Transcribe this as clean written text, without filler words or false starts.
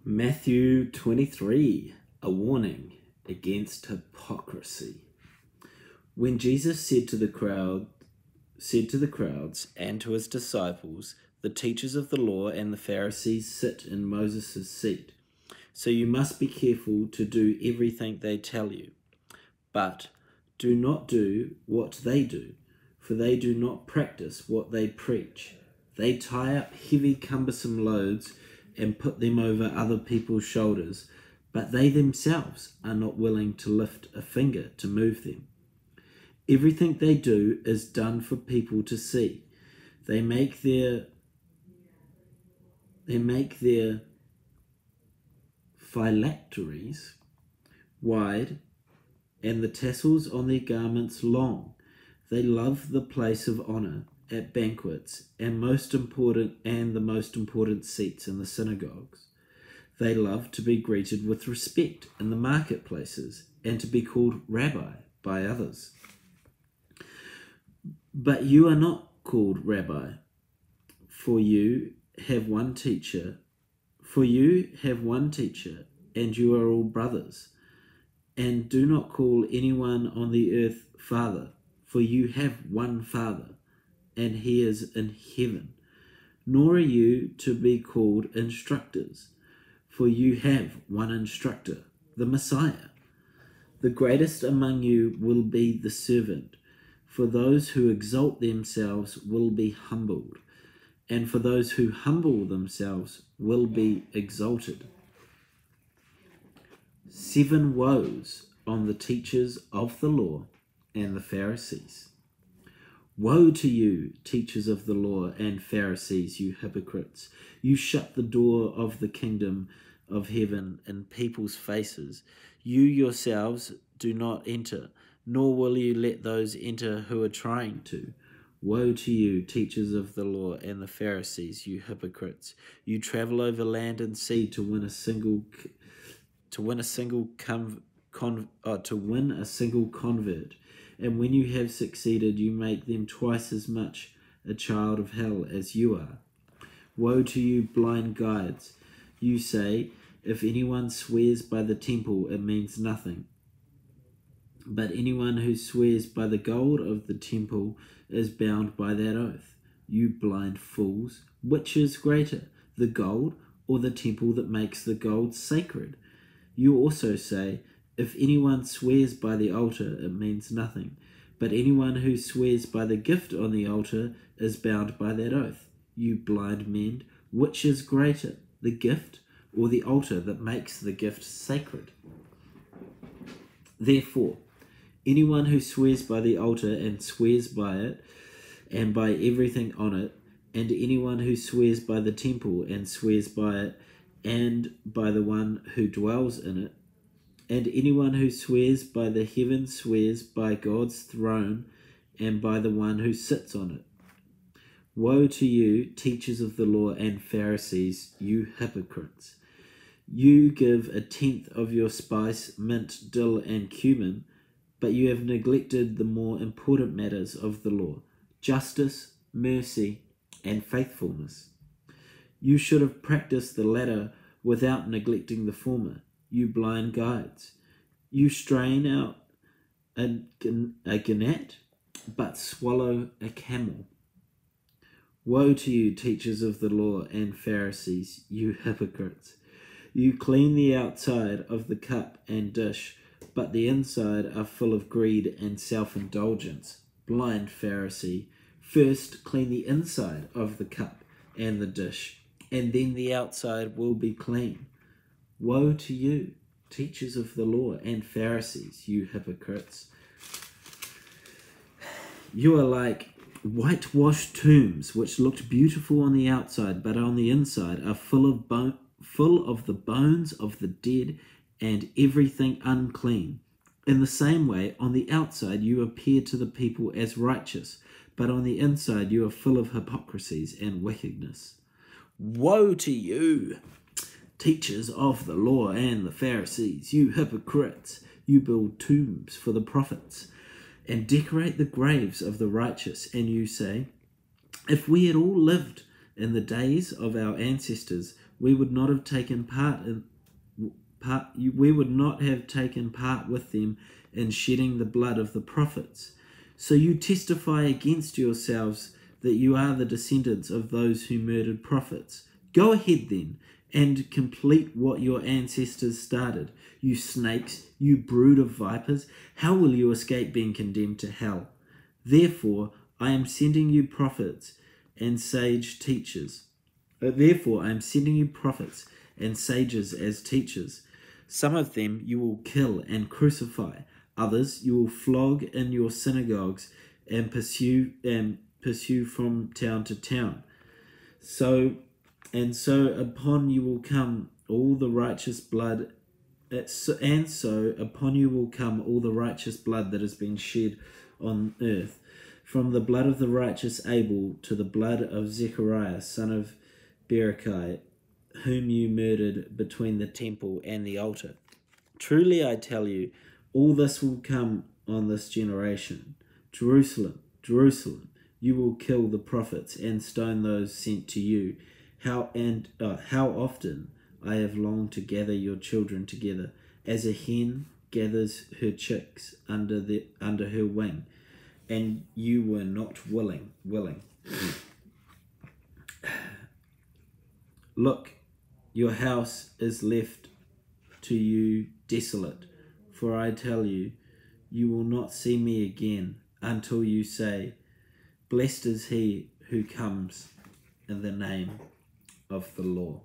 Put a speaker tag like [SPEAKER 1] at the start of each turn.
[SPEAKER 1] Matthew 23, a warning against hypocrisy. When Jesus said to the crowds and to his disciples, "The teachers of the law and the Pharisees sit in Moses' seat. So you must be careful to do everything they tell you. But do not do what they do, for they do not practice what they preach. They tie up heavy, cumbersome loads and put them over other people's shoulders, but they themselves are not willing to lift a finger to move them. Everything they do is done for people to see. They make their phylacteries wide and the tassels on their garments long. They love the place of honor at banquets and the most important seats in the synagogues. They love to be greeted with respect in the marketplaces and to be called rabbi by others. But you are not called rabbi, for you have one teacher, and you are all brothers. And do not call anyone on the earth Father, for you have one Father, and he is in heaven. Nor are you to be called instructors, for you have one instructor, the Messiah. The greatest among you will be the servant. For those who exalt themselves will be humbled, and for those who humble themselves will be exalted." 7 woes on the teachers of the law and the Pharisees. Woe to you, teachers of the law and Pharisees, you hypocrites! You shut the door of the kingdom of heaven in people's faces. You yourselves do not enter, nor will you let those enter who are trying to. Woe to you, teachers of the law and the Pharisees, you hypocrites! You travel over land and sea to win a single convert, and when you have succeeded, you make them twice as much a child of hell as you are. Woe to you, blind guides! You say, if anyone swears by the temple, it means nothing. But anyone who swears by the gold of the temple is bound by that oath. You blind fools! Which is greater, the gold or the temple that makes the gold sacred? You also say, if anyone swears by the altar, it means nothing. But anyone who swears by the gift on the altar is bound by that oath. You blind men! Which is greater, the gift or the altar that makes the gift sacred? Therefore, anyone who swears by the altar and swears by it and by everything on it, and anyone who swears by the temple and swears by it and by the one who dwells in it, and anyone who swears by the heaven swears by God's throne and by the one who sits on it. Woe to you, teachers of the law and Pharisees, you hypocrites! You give 1/10 of your spice, mint, dill, and cumin, but you have neglected the more important matters of the law: justice, mercy, and faithfulness. You should have practiced the latter without neglecting the former, you blind guides. You strain out a gnat, but swallow a camel. Woe to you, teachers of the law and Pharisees, you hypocrites! You clean the outside of the cup and dish, but the inside are full of greed and self-indulgence. Blind Pharisee, first clean the inside of the cup and the dish, and then the outside will be clean. Woe to you, teachers of the law and Pharisees, you hypocrites! You are like whitewashed tombs, which looked beautiful on the outside, but on the inside are full of the bones of the dead and everything unclean. In the same way, on the outside you appear to the people as righteous, but on the inside you are full of hypocrisies and wickedness. Woe to you, teachers of the law and the Pharisees, you hypocrites! You build tombs for the prophets and decorate the graves of the righteous, and you say, if we had all lived in the days of our ancestors, we would not have taken we would not have taken part with them in shedding the blood of the prophets. So you testify against yourselves that you are the descendants of those who murdered prophets. Go ahead then and complete what your ancestors started. You snakes, you brood of vipers, how will you escape being condemned to hell? Therefore, I am sending you prophets and sage teachers. Therefore, I am sending you prophets and sages as teachers. Some of them you will kill and crucify. Others you will flog in your synagogues and pursue from town to town. So upon you will come all the righteous blood, upon you will come all the righteous blood that has been shed on earth, from the blood of the righteous Abel to the blood of Zechariah, son of Berechiah, whom you murdered between the temple and the altar. Truly I tell you, all this will come on this generation. Jerusalem, Jerusalem, you will kill the prophets and stone those sent to you. How often I have longed to gather your children together, as a hen gathers her chicks under her wing, and you were not willing. Look, your house is left to you desolate, for I tell you, you will not see me again until you say, blessed is he who comes in the name of the Lord.